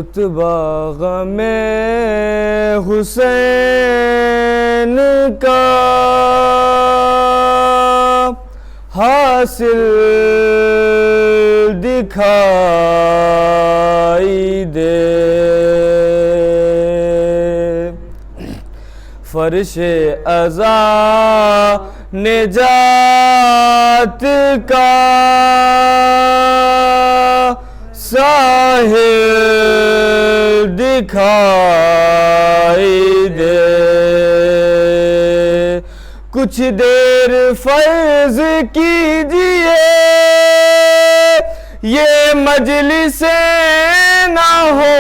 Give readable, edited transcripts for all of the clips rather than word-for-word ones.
رتبہ غم حسین کا حاصل دکھائی دے، فرش عزا نجات کا ساحل دکھائی دے، کچھ دیر فرض کیجئے یہ مجلس نہ ہو،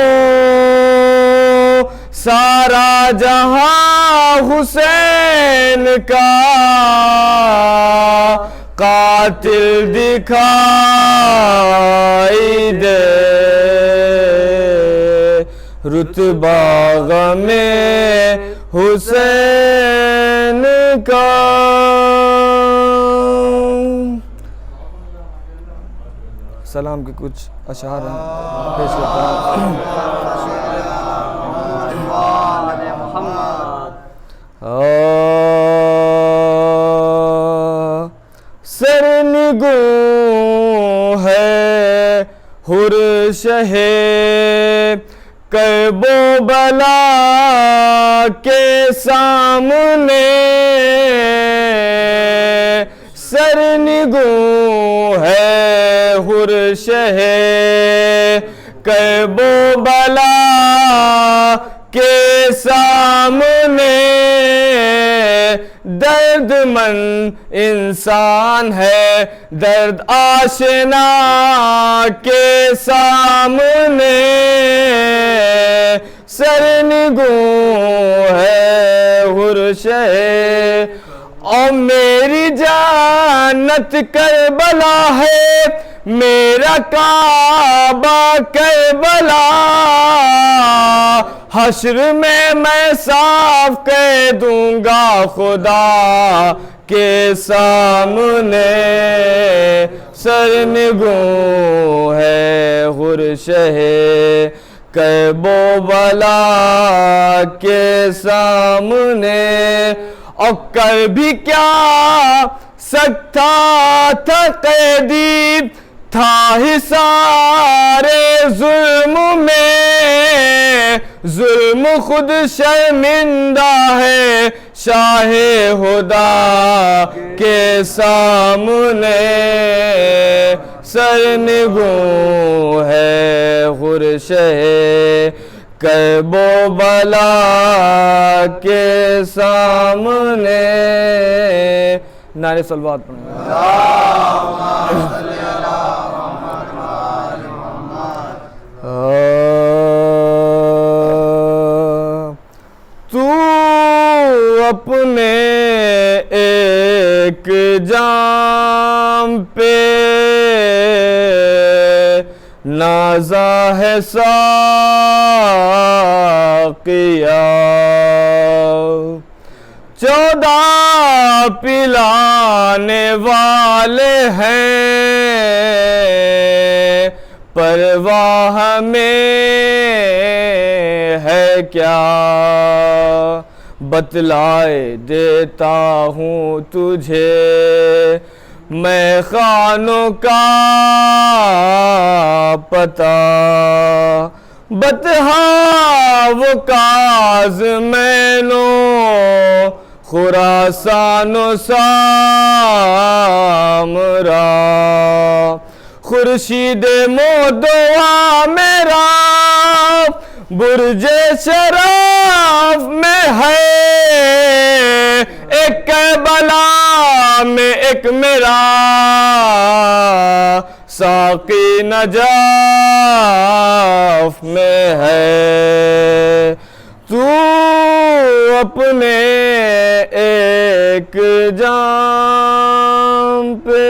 سارا جہاں حسین کا قاتل دکھائی دے، رتبہ غم حسین کا۔ سلام کے کچھ اشعار پیش کرتا ہوں۔ سرنگوں ہے حر شہ کرب و بلا کے سامنے، سرنگوں ہے حر شہ کرب و بلا کے سامنے، درد مند انسان ہے درد آشنا کے سامنے، سرنگوں ہے حر شہ اور میری جانت کربلا ہے، میرا کعبہ کربلا، حشر میں صاف کہہ دوں گا خدا کے سامنے، سرنگوں ہے حر شہ کرب و بلا کے سامنے، اور کر بھی کیا سکتا تھا قیدی، تھا حصار ظلم میں، ظلم خود شرمندہ ہے شاہ خدا کے سامنے، سرنگوں ہے حر شہ کرب و بلا کے سامنے۔ نعرہ صلوات پڑھیں۔ تو اپنے ایک جام پہ نازا ہے ساقیا، 14 پلانے والے ہیں، پرواہ میں ہے کیا، بتلائے دیتا ہوں تجھے میں خانوں کا پتہ، بتہا وہ کاظمینو خراسان و سامرا، خورشید مودوا میرا برج شرف میں ہے، ایک کربلا میں ایک میرا ساقی نجف میں ہے، تو اپنے ایک جام پہ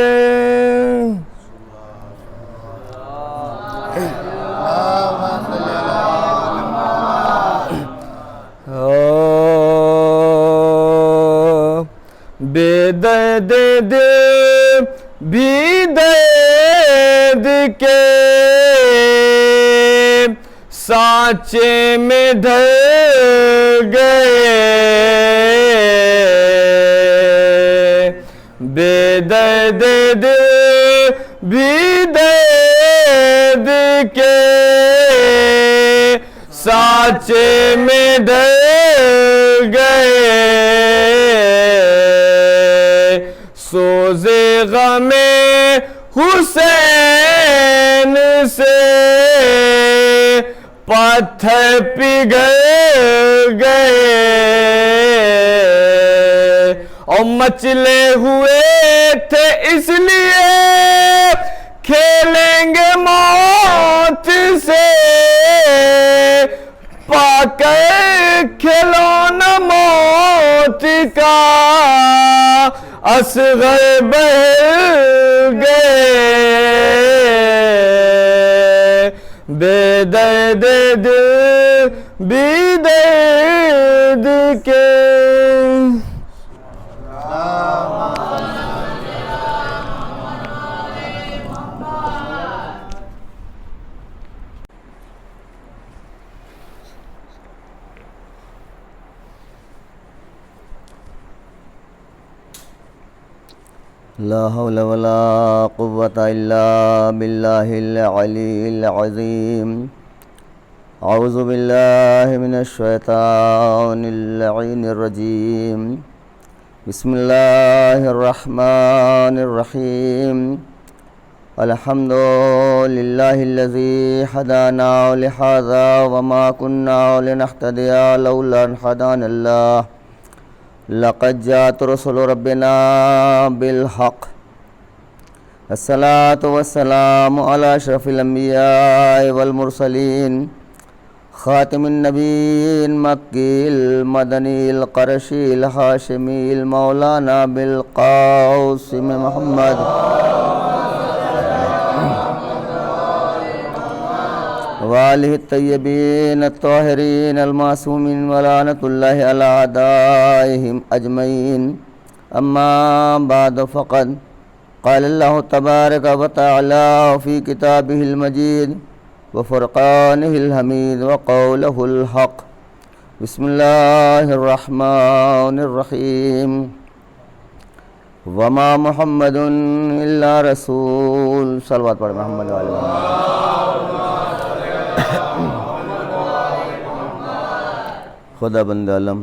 بے درد دل بھی درد کے سانچے میں ڈھل گئے بے درد دل بھی درد کے سانچے میں ڈھل گئے سوزے غم حسین سے پتھر پگھل گئے اور مچلے ہوئے تھے اس لیے کھیلیں گے موت سے پا کر کھلونا موت کا اصغر بہل گئے بے درد دل بھی درد کے لا حول ولا قوة إلا بالله العلي العظيم أعوذ بالله من الشيطان اللعين الرجيم بسم الله الرحمن الرحيم الحمد لله الذي هدانا لهذا وما كنا لنهتدي لولا أن هدانا الله لقد جاءت رسل ربنا بالحق الصلاة والسلام على أشرف الأنبياء والمرسلين خاتم النبيين مكي المدني القرشي الهاشمي المولانا بالقاسم محمد وآله الطيبين الطاهرين المعصومين ولعنة الله على أعدائهم أجمعين أما بعد فقد قال الله تبارك وتعالى في كتابه المجيد وفرقانه الحميد وقوله الحق بسم الله الرحمن الرحيم وما محمد إلا رسول صلوات پڑھ محمد وآلہ محمد خدا بند عالم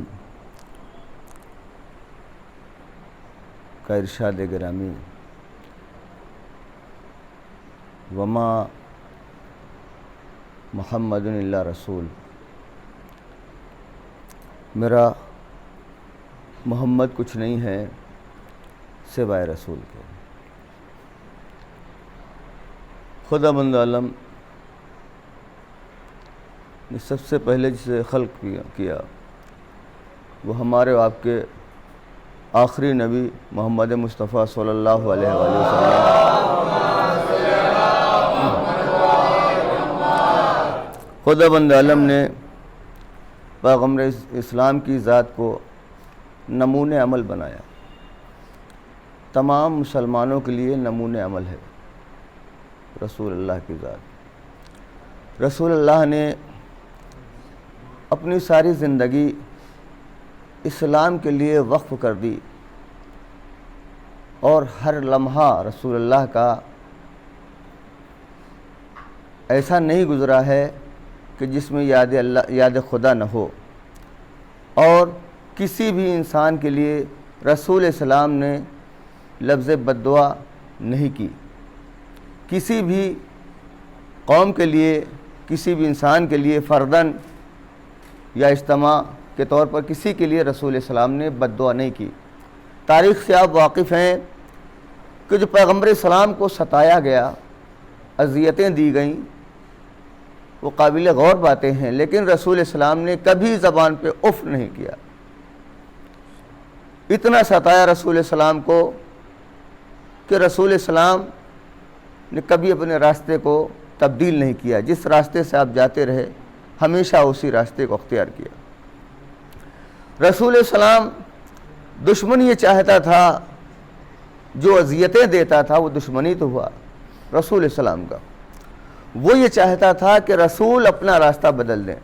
کا ارشاد گرامی وما محمد الا رسول میرا محمد کچھ نہیں ہے سوائے رسول کے خدا بند عالم نے سب سے پہلے جسے خلق کیا وہ ہمارے آپ کے آخری نبی محمد مصطفیٰ صلی اللہ علیہ وآلہ وسلم خدا بند عالم نے پیغمبر اسلام کی ذات کو نمونِ عمل بنایا تمام مسلمانوں کے لیے نمونِ عمل ہے رسول اللہ کی ذات رسول اللہ نے اپنی ساری زندگی اسلام کے لیے وقف کر دی اور ہر لمحہ رسول اللہ کا ایسا نہیں گزرا ہے کہ جس میں یاد خدا نہ ہو اور کسی بھی انسان کے لیے رسول اسلام نے لفظ بد دعا نہیں کی کسی بھی قوم کے لیے کسی بھی انسان کے لیے فرداً یا اجتماع کے طور پر کسی کے لیے رسول اسلام نے بد دعا نہیں کی تاریخ سے آپ واقف ہیں کہ جو پیغمبر اسلام کو ستایا گیا اذیتیں دی گئیں وہ قابل غور باتیں ہیں لیکن رسول اسلام نے کبھی زبان پہ اف نہیں کیا اتنا ستایا رسول اسلام کو کہ رسول اسلام نے کبھی اپنے راستے کو تبدیل نہیں کیا جس راستے سے آپ جاتے رہے ہمیشہ اسی راستے کو اختیار کیا رسول اسلام دشمن یہ چاہتا تھا جو اذیتیں دیتا تھا وہ دشمنی تو ہوا رسول اسلام کا وہ یہ چاہتا تھا کہ رسول اپنا راستہ بدل دیں،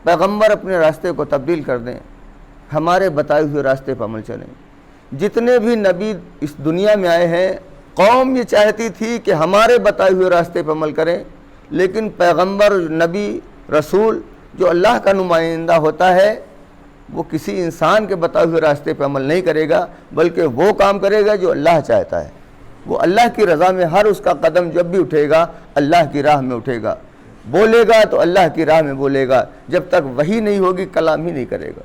پیغمبر اپنے راستے کو تبدیل کر دیں، ہمارے بتائے ہوئے راستے پر عمل چلیں۔ جتنے بھی نبی اس دنیا میں آئے ہیں، قوم یہ چاہتی تھی کہ ہمارے بتائے ہوئے راستے پر عمل کریں، لیکن پیغمبر، نبی، رسول جو اللہ کا نمائندہ ہوتا ہے وہ کسی انسان کے بتائے ہوئے راستے پہ عمل نہیں کرے گا، بلکہ وہ کام کرے گا جو اللہ چاہتا ہے۔ وہ اللہ کی رضا میں ہر اس کا قدم جب بھی اٹھے گا اللہ کی راہ میں اٹھے گا، بولے گا تو اللہ کی راہ میں بولے گا، جب تک وحی نہیں ہوگی کلام ہی نہیں کرے گا۔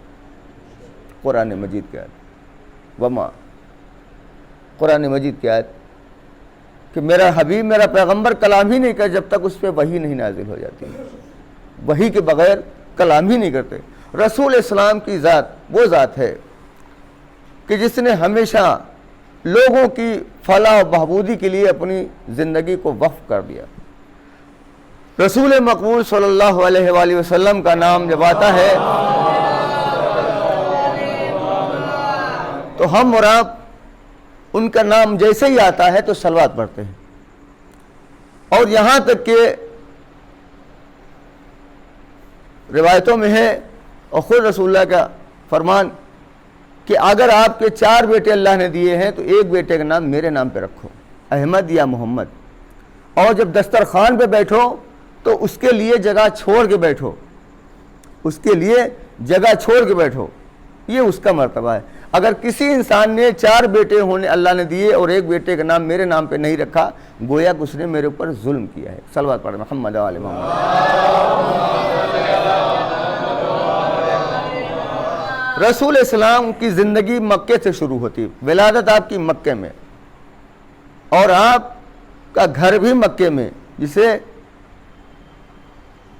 قرآن مجید کی آیت، وما، قرآن مجید کی آیت کہ میرا حبیب، میرا پیغمبر کلام ہی نہیں کرے جب تک اس پہ وحی نہیں نازل ہو جاتی، وحی کے بغیر کلام ہی نہیں کرتے۔ رسول اسلام کی ذات وہ ذات ہے کہ جس نے ہمیشہ لوگوں کی فلاح و بہبودی کے لیے اپنی زندگی کو وقف کر دیا۔ رسول مقبول صلی اللہ علیہ وآلہ وسلم کا نام جب آتا ہے تو ہم اور آپ ان کا نام جیسے ہی آتا ہے تو صلوات پڑھتے ہیں، اور یہاں تک کہ روایتوں میں ہے اور خود رسول اللہ کا فرمان کہ اگر آپ کے 4 بیٹے اللہ نے دیے ہیں تو ایک بیٹے کا نام میرے نام پہ رکھو، احمد یا محمد، اور جب دسترخوان پہ بیٹھو تو اس کے لیے جگہ چھوڑ کے بیٹھو، اس کے لیے جگہ چھوڑ کے بیٹھو، یہ اس کا مرتبہ ہے۔ اگر کسی انسان نے 4 بیٹے ہونے اللہ نے دیے اور ایک بیٹے کا نام میرے نام پہ نہیں رکھا، گویا کہ اس نے میرے اوپر ظلم کیا ہے۔ صلوات پڑھیں محمد و آل محمد۔ رسول اسلام کی زندگی مکے سے شروع ہوتی، ولادت آپ کی مکے میں، اور آپ کا گھر بھی مکے میں، جسے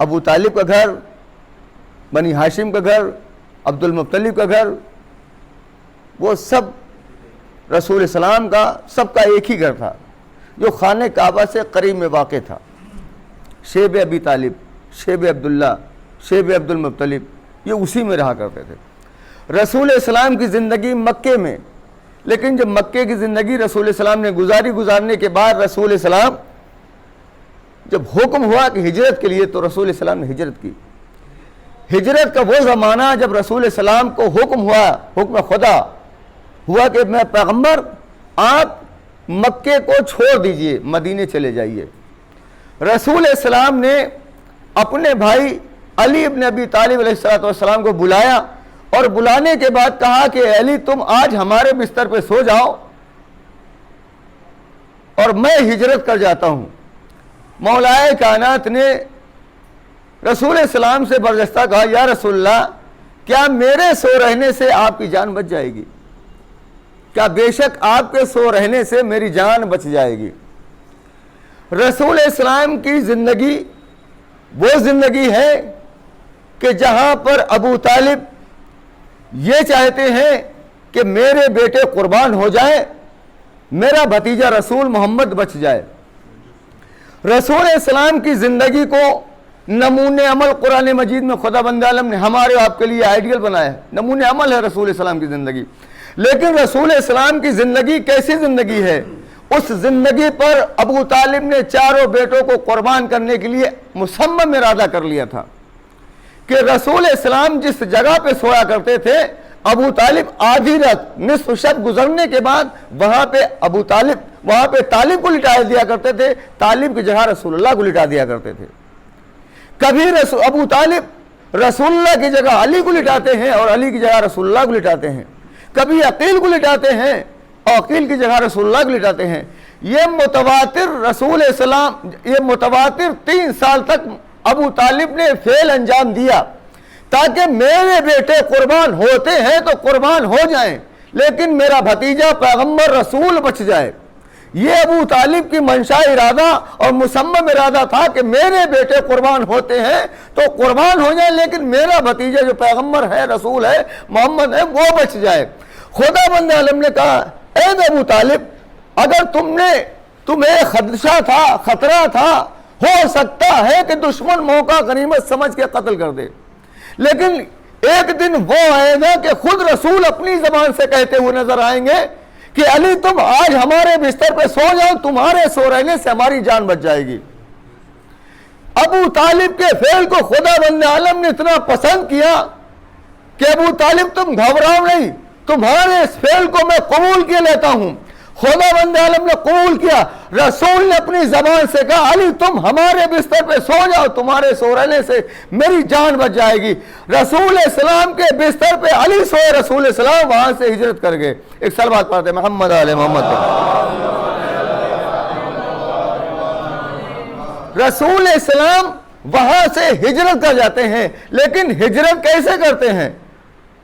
ابو طالب کا گھر، بنی ہاشم کا گھر، عبد المطلب کا گھر، وہ سب رسول اسلام کا سب کا ایک ہی گھر تھا جو خانہ کعبہ سے قریب میں واقع تھا۔ شیب ابی طالب، شیب عبداللہ، شیب عبد المطلب، یہ اسی میں رہا کرتے تھے۔ رسول اسلام کی زندگی مکے میں، لیکن جب مکے کی زندگی رسول اسلام نے گزارنے کے بعد رسول اسلام جب حکم ہوا کہ ہجرت کے لیے، تو رسول اسلام نے ہجرت کی۔ ہجرت کا وہ زمانہ جب رسول اسلام کو حکم ہوا، حکم خدا ہوا کہ میں پیغمبر، آپ مکے کو چھوڑ دیجئے، مدینے چلے جائیے۔ رسول اسلام نے اپنے بھائی علی ابن ابی طالب علیہ السلام کو بلایا، اور بلانے کے بعد کہا کہ علی تم آج ہمارے بستر پہ سو جاؤ اور میں ہجرت کر جاتا ہوں۔ مولائے کائنات نے رسول اسلام سے برجستہ کہا یا رسول اللہ، کیا میرے سو رہنے سے آپ کی جان بچ جائے گی؟ کیا بے شک آپ کے سو رہنے سے میری جان بچ جائے گی؟ رسول اسلام کی زندگی وہ زندگی ہے کہ جہاں پر ابو طالب یہ چاہتے ہیں کہ میرے بیٹے قربان ہو جائیں، میرا بھتیجا رسول محمد بچ جائے۔ رسول اسلام کی زندگی کو نمونِ عمل قرآن مجید میں خدا بند عالم نے ہمارے آپ کے لیے آئیڈیل بنایا ہے، نمونِ عمل ہے رسول اسلام کی زندگی۔ لیکن رسول اسلام کی زندگی کیسی زندگی ہے؟ اس زندگی پر ابو طالب نے 4 بیٹوں کو قربان کرنے کے لیے مصمم ارادہ کر لیا تھا کہ رسول اسلام جس جگہ پہ سویا کرتے تھے، ابو طالب آدھی رات نصف شب گزرنے کے بعد وہاں پہ طالب کو لٹا دیا کرتے تھے، طالب کی جگہ رسول اللہ کو لٹا دیا کرتے تھے۔ کبھی ابو طالب رسول اللہ کی جگہ علی کو لٹاتے ہیں اور علی کی جگہ رسول اللہ کو لٹاتے ہیں، کبھی عقیل کو لٹاتے ہیں اور عقیل کی جگہ رسول اللہ کو لٹاتے ہیں۔ یہ متواتر 3 سال تک ابو طالب نے فعل انجام دیا تاکہ میرے بیٹے قربان ہوتے ہیں تو قربان ہو جائیں، لیکن میرا بھتیجا پیغمبر رسول بچ جائے۔ یہ ابو طالب کی منشا ارادہ اور مصمم ارادہ تھا کہ میرے بیٹے قربان ہوتے ہیں تو قربان ہو جائیں، لیکن میرا بھتیجا جو پیغمبر ہے، رسول ہے، محمد ہے، وہ بچ جائے۔ خدا بند عالم نے کہا اے ابو طالب، اگر تمہیں خدشہ تھا، خطرہ تھا، ہو سکتا ہے کہ دشمن موقع غنیمت سمجھ کے قتل کر دے، لیکن ایک دن وہ آئے گا کہ خود رسول اپنی زبان سے کہتے ہوئے نظر آئیں گے کہ علی تم آج ہمارے بستر پہ سو جاؤ، تمہارے سو رہنے سے ہماری جان بچ جائے گی۔ ابو طالب کے فعل کو خدا بند عالم نے اتنا پسند کیا کہ ابو طالب تم گھبراؤ نہیں، تمہارے اس فعل کو میں قبول کیے لیتا ہوں۔ خدا بند عالم نے قبول کیا۔ رسول نے اپنی زبان سے کہا علی تم ہمارے بستر پہ سو جاؤ، تمہارے سو رہنے سے میری جان بچ جائے گی۔ رسول السلام کے بستر پہ علی سوئے، رسول السلام وہاں سے ہجرت کر گئے۔ ایک صلوات پڑھتے محمد علیہ محمد پہ۔ رسول السلام وہاں سے ہجرت کر جاتے ہیں، لیکن ہجرت کیسے کرتے ہیں؟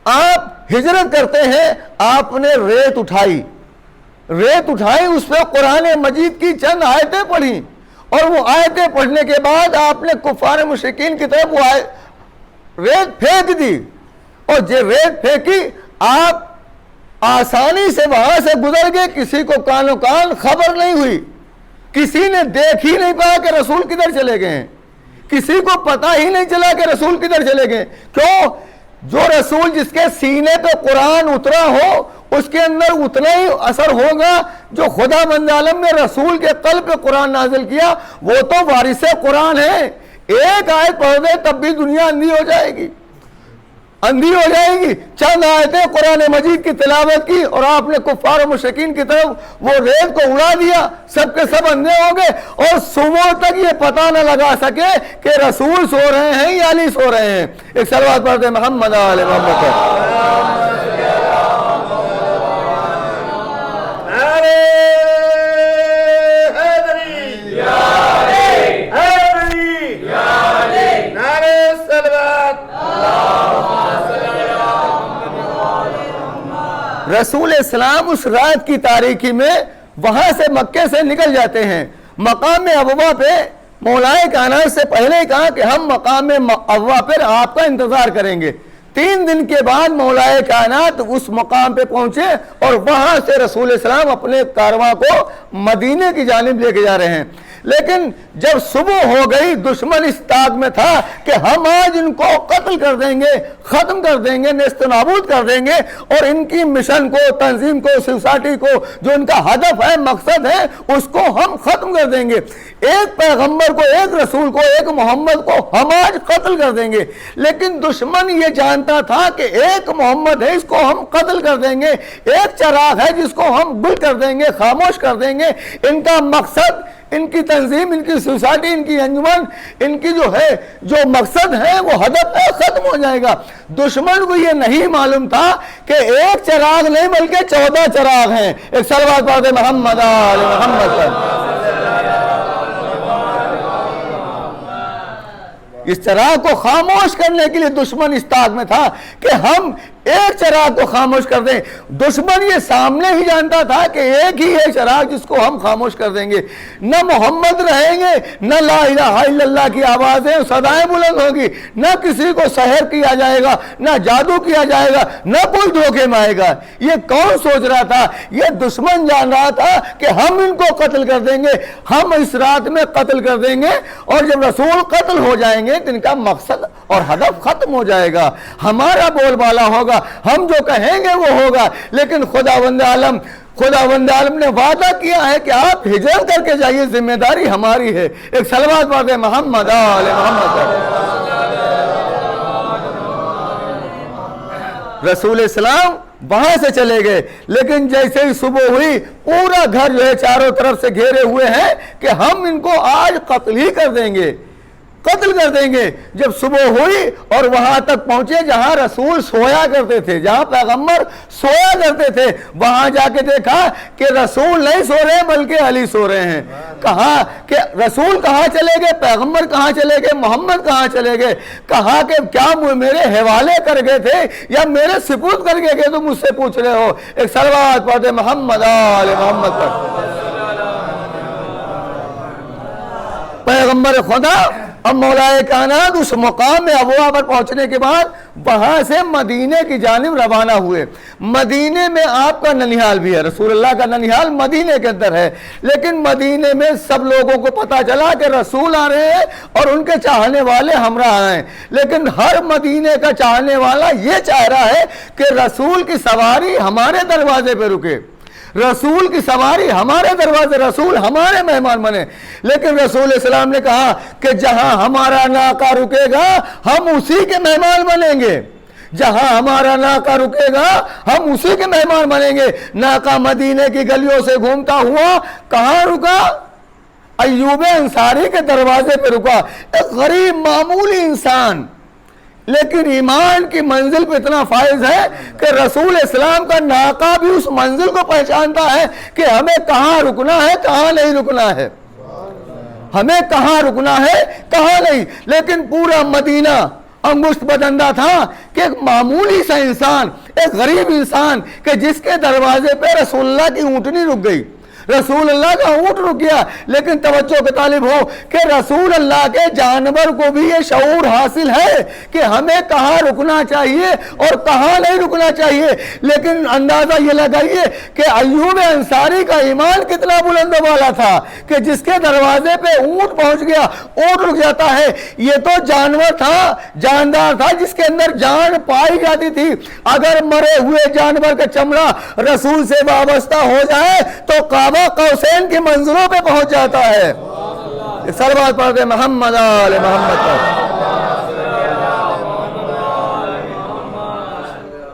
آپ ہجرت کرتے ہیں، آپ نے ریت اٹھائی، اس پہ قرآن مجید کی چند آیتیں پڑھی، اور وہ آیتیں پڑھنے کے بعد آپ نے کفار مشرکین کی طرف وہ ریت پھینک دی، اور جو ریت پھینکی آپ آسانی سے وہاں سے گزر گئے، کسی کو کانوں کان خبر نہیں ہوئی، کسی نے دیکھ ہی نہیں پایا کہ رسول کدھر چلے گئے ہیں، کسی کو پتہ ہی نہیں چلا کہ رسول کدھر چلے گئے۔ کیوں؟ جو رسول جس کے سینے پہ قرآن اترا ہو اس کے اندر اتنا ہی اثر ہوگا جو خدا بند عالم نے رسول کے قلب پہ قرآن نازل کیا، وہ تو وارث قرآن ہے۔ ایک آیت پڑھ دے تب بھی دنیا اندھی ہو جائے گی، اندھی ہو جائے گی۔ چند آیتیں قرآن مجید کی تلاوت کی اور آپ نے کفار و مشرکین کی طرف وہ ریت کو اڑا دیا، سب کے سب اندھے ہو گئے، اور صبح تک یہ پتہ نہ لگا سکے کہ رسول سو رہے ہیں یا علی سو رہے ہیں۔ ایک صلوات پڑھتے محمد علیہ محمد پہ۔ رسول اسلام اس رات کی تاریکی میں وہاں سے مکے سے نکل جاتے ہیں۔ مقام ابوا پہ مولائے کائنات سے پہلے کہا کہ ہم مقام ابوا پر آپ کا انتظار کریں گے۔ 3 دن کے بعد مولائے کائنات اس مقام پہ پہنچے اور وہاں سے رسول اسلام اپنے کارواں کو مدینے کی جانب لے کے جا رہے ہیں۔ لیکن جب صبح ہو گئی دشمن اس طاق میں تھا کہ ہم آج ان کو قتل کر دیں گے، ختم کر دیں گے، نیست و نابود کر دیں گے، اور ان کی مشن کو، تنظیم کو، سوسائٹی کو، جو ان کا ہدف ہے، مقصد ہے، اس کو ہم ختم کر دیں گے۔ ایک پیغمبر کو، ایک رسول کو، ایک محمد کو ہم آج قتل کر دیں گے۔ لیکن دشمن یہ جانتا تھا کہ ایک محمد ہے، اس کو ہم قتل کر دیں گے، ایک چراغ ہے جس کو ہم گل کر دیں گے، خاموش کر دیں گے۔ ان کا مقصد، ان کی تنظیم، ان کی سوسائٹی، ان کی انجمن، ان کی جو مقصد ہے، وہ ہدف ہے، ختم ہو جائے گا۔ دشمن کو یہ نہیں معلوم تھا کہ ایک چراغ نہیں بلکہ 14 چراغ ہیں۔ ایک صلوات پڑھتے محمد علیہ محمد پر۔ اس چراغ کو خاموش کرنے کے لیے دشمن اس طاق میں تھا کہ ہم ایک چراغ کو خاموش کر دیں۔ دشمن یہ سامنے ہی جانتا تھا کہ ایک ہی ہے چراغ جس کو ہم خاموش کر دیں گے۔ نہ محمد رہیں گے، نہ لا الہ الا اللہ کی آوازیں صدائیں بلند ہوگی، نہ کسی کو سحر کیا جائے گا، نہ جادو کیا جائے گا، نہ کوئی دھوکے میں آئے گا۔ یہ کون سوچ رہا تھا؟ یہ دشمن جان رہا تھا کہ ہم ان کو قتل کر دیں گے، ہم اس رات میں قتل کر دیں گے، اور جب رسول قتل ہو جائیں گے تو ان کا مقصد اور ہدف ختم ہو جائے گا، ہمارا بول بالا ہوگا، ہم جو کہیں گے وہ ہوگا۔ لیکن خداوند عالم نے وعدہ کیا ہے کہ آپ ہجرت کر کے جائیے، ذمہ داری ہماری ہے۔ ایک صلوات پڑھتے محمد علیہ محمد۔ رسول اسلام وہاں سے چلے گئے، لیکن جیسے ہی صبح ہوئی پورا گھر جو ہے چاروں طرف سے گھیرے ہوئے ہیں کہ ہم ان کو آج قتل ہی کر دیں گے، قتل کر دیں گے۔ جب صبح ہوئی اور وہاں تک پہنچے جہاں رسول سویا کرتے تھے، جہاں پیغمبر سویا کرتے تھے، وہاں جا کے دیکھا کہ رسول نہیں سو رہے بلکہ علی سو رہے ہیں۔ کہا کہ رسول کہاں چلے گئے، پیغمبر کہاں چلے گئے، محمد کہاں چلے گئے؟ کہا کہ کیا میرے حوالے کر گئے تھے یا میرے سپرد کر گئے کہ تم مجھ سے پوچھ رہے ہو؟ ایک صلوات پڑھتے محمد آل محمد پر۔ پیغمبر خدا اب مولائے کائنات اس مقام میں ابوا پر پہنچنے کے بعد وہاں سے مدینے کی جانب روانہ ہوئے۔ مدینے میں آپ کا ننیال بھی ہے، رسول اللہ کا ننیال مدینے کے اندر ہے، لیکن مدینے میں سب لوگوں کو پتا چلا کہ رسول آ رہے ہیں اور ان کے چاہنے والے ہمراہ آئے ہیں، لیکن ہر مدینے کا چاہنے والا یہ چاہ رہا ہے کہ رسول کی سواری ہمارے دروازے پہ رکے، رسول کی سواری ہمارے دروازے، رسول ہمارے مہمان بنے. لیکن رسول اسلام نے کہا کہ جہاں ہمارا ناقہ رکے گا ہم اسی کے مہمان بنیں گے. جہاں ہمارا ناقہ رکے گا ہم اسی کے مہمان بنیں گے. ناقہ مدینے کی گلیوں سے گھومتا ہوا کہاں رکا؟ ایوب انصاری کے دروازے پہ رکا. ایک غریب معمولی انسان، لیکن ایمان کی منزل پہ اتنا فائز ہے کہ رسول اسلام کا ناقہ بھی اس منزل کو پہچانتا ہے کہ ہمیں کہاں رکنا ہے، کہاں نہیں رکنا ہے، ہمیں کہاں رکنا ہے، کہاں نہیں. لیکن پورا مدینہ انگشت بدندہ تھا کہ ایک معمولی سا انسان، ایک غریب انسان کہ جس کے دروازے پہ رسول اللہ کی اونٹنی رک گئی، رسول اللہ کا اونٹ رک گیا. لیکن توجہ کے طالب ہو کہ رسول اللہ کے جانور کو بھی یہ شعور حاصل ہے کہ ہمیں کہاں رکنا چاہیے اور کہاں نہیں رکنا چاہیے. لیکن اندازہ یہ لگائیے کہ ایوب انصاری کا ایمان کتنا بلند و بالا تھا کہ جس کے دروازے پہ اونٹ پہنچ گیا، اونٹ رک جاتا ہے. یہ تو جانور تھا، جاندار تھا، جس کے اندر جان پائی جاتی تھی. اگر مرے ہوئے جانور کا چمڑا رسول سے وابستہ ہو جائے تو قابل قوسین کی منزلوں پہ پہنچ جاتا ہے. صلوات پڑھتے محمد آل محمد پر.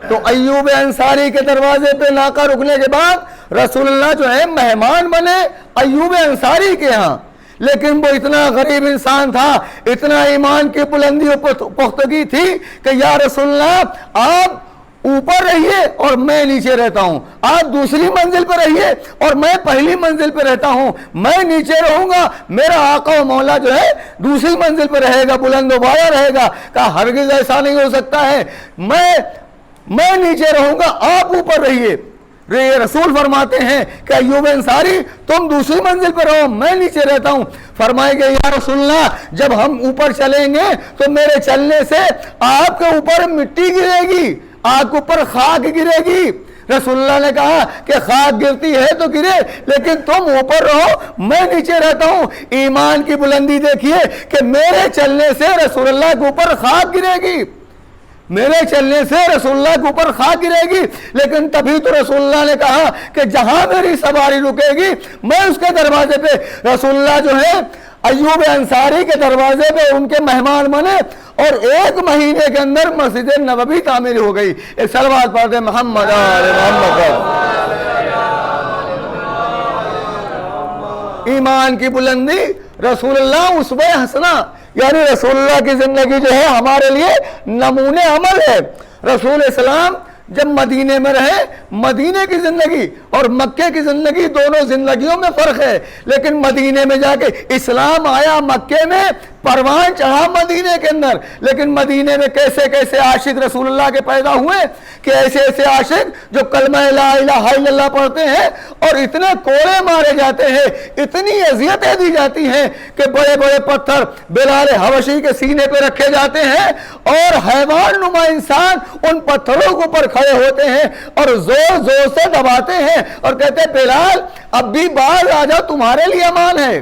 تو ایوب انصاری کے دروازے پہ ناقہ رکنے کے بعد رسول اللہ جو ہے مہمان بنے ایوب انصاری کے ہاں. لیکن وہ اتنا غریب انسان تھا، اتنا ایمان کی بلندی و پختگی تھی کہ یا رسول اللہ آپ اوپر رہیے اور میں نیچے رہتا ہوں، آپ دوسری منزل پہ رہیے اور میں پہلی منزل پہ رہتا ہوں، میں نیچے رہوں گا، میرا آقا و مولا جو ہے دوسری منزل پہ رہے گا، بلند و بالا رہے گا. کہا ہرگز ایسا نہیں ہو سکتا ہے، میں نیچے رہوں گا، آپ اوپر رہیے. رسول فرماتے ہیں کہ ایوب انصاری تم دوسری منزل پہ رہو، میں نیچے رہتا ہوں. فرمائے گے یا رسول اللہ جب ہم اوپر چلیں گے تو میرے چلنے سے آپ کے اوپر مٹی گرے گی، آپ کے اوپر خاک گرے گی. رسول اللہ نے کہا کہ خاک گرتی ہے تو گرے، لیکن تم اوپر رہو، میں نیچے رہتا ہوں. ایمان کی بلندی دیکھیے کہ میرے چلنے سے رسول اللہ کے اوپر خاک گرے گی، میرے چلنے سے رسول اللہ کے اوپر خاک گرے گی. لیکن تبھی تو رسول اللہ نے کہا کہ جہاں میری سواری رکے گی میں اس کے دروازے پہ. رسول اللہ جو ہے ایوب انصاری کے دروازے پہ ان کے مہمان بنے اور 1 مہینے کے اندر مسجد نبوی تعمیر ہو گئی. ایک صلوات پڑھتے محمد آل محمد. ایمان کی بلندی، رسول اللہ اسوہ حسنہ، یعنی رسول اللہ کی زندگی جو ہے ہمارے لیے نمونے عمل ہے. رسول اسلام جب مدینے میں رہے، مدینے کی زندگی اور مکے کی زندگی دونوں زندگیوں میں فرق ہے. لیکن مدینے میں جا کے اسلام آیا، مکے میں پروان چڑھا مدینے کے اندر. لیکن مدینے میں کیسے کیسے عاشق رسول اللہ کے پیدا ہوئے کہ ایسے ایسے عاشق جو کلمہ لا الہ الا اللہ پڑھتے ہیں اور اتنے کوڑے مارے جاتے ہیں، اتنی اذیتیں دی جاتی ہیں کہ بڑے بڑے پتھر بلال حبشی کے سینے پہ رکھے جاتے ہیں اور حیوان نما انسان ان پتھروں کے اوپر کھڑے ہوتے ہیں اور زور زور سے دباتے ہیں اور کہتے ہیں بلال اب بھی باز آ جاؤ، تمہارے لیے امان ہے،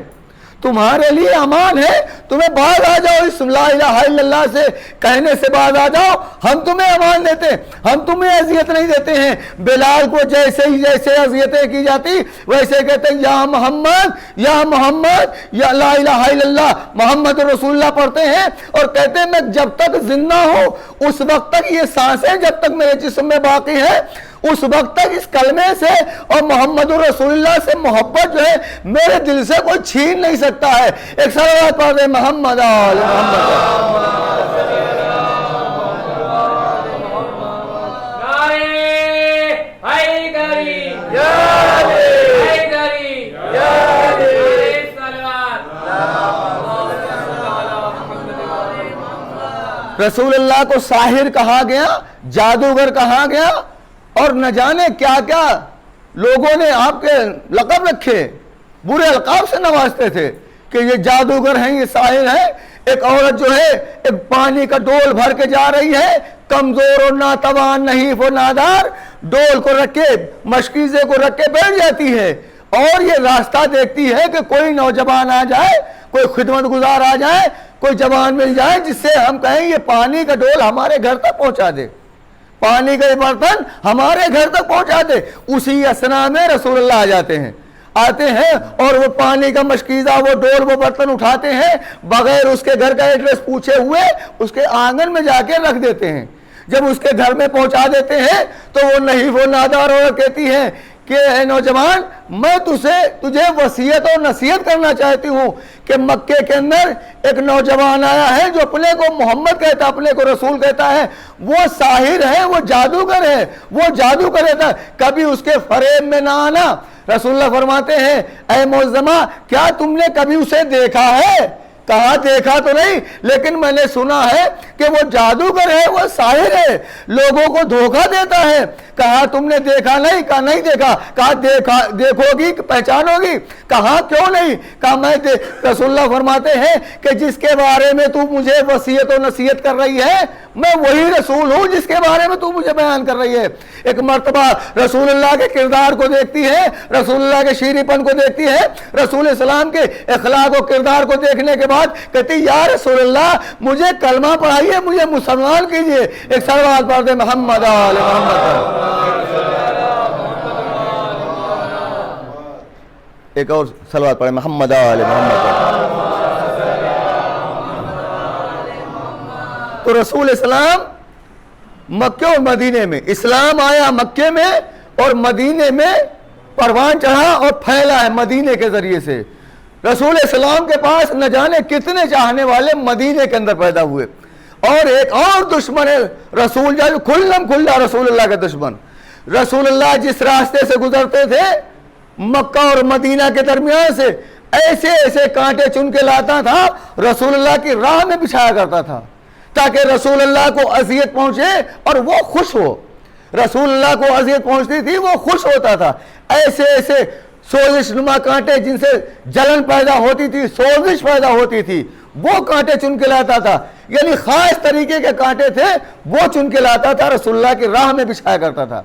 تمہارے لیے امان ہے، تمہیں باز آ جاؤ، اس لا الہ الا اللہ سے کہنے سے باز آ جاؤ، ہم تمہیں امان دیتے ہیں، ہم تمہیں اذیت نہیں دیتے ہیں. بلال کو جیسے ہی جیسے اذیتیں کی جاتی ویسے کہتے ہیں یا محمد یا محمد، یا لا الہ الا اللہ محمد رسول اللہ پڑھتے ہیں اور کہتے ہیں میں جب تک زندہ ہوں اس وقت تک، یہ سانسیں جب تک میرے جسم میں باقی ہے اس وقت تک اس کلمے سے اور محمد رسول اللہ سے محبت جو ہے میرے دل سے کوئی چھین نہیں سکتا ہے. ایک صلوات پڑھ دیں محمد آل محمد. رسول اللہ کو ساحر کہا گیا، جادوگر کہا گیا اور نہ جانے کیا کیا لوگوں نے آپ کے لقب رکھے، برے القاب سے نوازتے تھے کہ یہ جادوگر ہیں، یہ ساحر ہیں. ایک عورت جو ہے ایک پانی کا ڈول بھر کے جا رہی ہے، کمزور اور ناتوان نحیف و نادار، ڈول کو رکھ کے مشکیزے کو رکھ کے بیٹھ جاتی ہے اور یہ راستہ دیکھتی ہے کہ کوئی نوجوان آ جائے، کوئی خدمت گزار آ جائے، کوئی جوان مل جائے جس سے ہم کہیں یہ پانی کا ڈول ہمارے گھر تک پہنچا دے. پانی کا برتن ہمارے گھر تک پہنچا دے۔ اسی اسنا میں رسول اللہ آتے ہیں اور وہ پانی کا مشکیزہ، وہ ڈول، وہ برتن اٹھاتے ہیں، بغیر اس کے گھر کا ایڈریس پوچھے ہوئے اس کے آنگن میں جا کے رکھ دیتے ہیں۔ جب اس کے گھر میں پہنچا دیتے ہیں تو وہ نحیف و نادار عورت کہتی ہے کہ اے نوجوان، میں تجھے وصیت اور نصیحت کرنا چاہتی ہوں کہ مکے کے اندر ایک نوجوان آیا ہے جو اپنے کو محمد کہتا ہے، اپنے کو رسول کہتا ہے، وہ ساحر ہے، وہ جادوگر ہے، وہ جادو کرتا ہے، کبھی اس کے فریب میں نہ آنا۔ رسول اللہ فرماتے ہیں اے معظمہ، کیا تم نے کبھی اسے دیکھا ہے؟ کہا دیکھا تو نہیں، لیکن میں نے سنا ہے کہ وہ جادوگر ہے، وہ ساحر ہے، لوگوں کو دھوکہ دیتا ہے۔ کہا تم نے دیکھا نہیں؟ کہا نہیں دیکھا۔ کہا دیکھو گی، پہچانو گی؟ کہا کیوں نہیں؟ کہا رسول اللہ فرماتے ہیں کہ جس کے بارے میں تو مجھے وصیت و نصیحت کر رہی ہے، میں وہی رسول ہوں جس کے بارے میں تو مجھے بیان کر رہی ہے۔ ایک مرتبہ رسول اللہ کے کردار کو دیکھتی ہے، رسول اللہ کے شیریں پن کو دیکھتی ہے، رسول السلام کے اخلاق و کردار کو دیکھنے کے بعد کہتی یا رسول اللہ مجھے کلمہ پڑھائیے، مجھے مسلمان کیجئے۔ ایک صلوات پڑھ دے محمد آل محمد۔ ایک اور صلوات پڑھیں محمد آل محمد۔ تو رسول اسلام مکے اور مدینے میں، اسلام آیا مکے میں اور مدینے میں پروان چڑھا اور پھیلا ہے مدینے کے ذریعے سے۔ رسول اسلام کے پاس نہ جانے کتنے چاہنے والے مدینے کے اندر پیدا ہوئے۔ اور ایک اور دشمن ہے رسول، جو کھلم کھلا رسول اللہ کا دشمن۔ رسول اللہ جس راستے سے گزرتے تھے مکہ اور مدینہ کے درمیان سے، ایسے ایسے کانٹے چن کے لاتا تھا، رسول اللہ کی راہ میں بچھایا کرتا تھا تاکہ رسول اللہ کو اذیت پہنچے اور وہ خوش ہو۔ رسول اللہ کو اذیت پہنچتی تھی، وہ خوش ہوتا تھا۔ ایسے ایسے سوزش نما کانٹے جن سے جلن پیدا ہوتی تھی، سوزش پیدا ہوتی تھی، وہ کانٹے چن کے لاتا تھا۔ یعنی خاص طریقے کے کانٹے تھے، وہ چن کے لاتا تھا، رسول اللہ کی راہ میں بچھایا کرتا تھا۔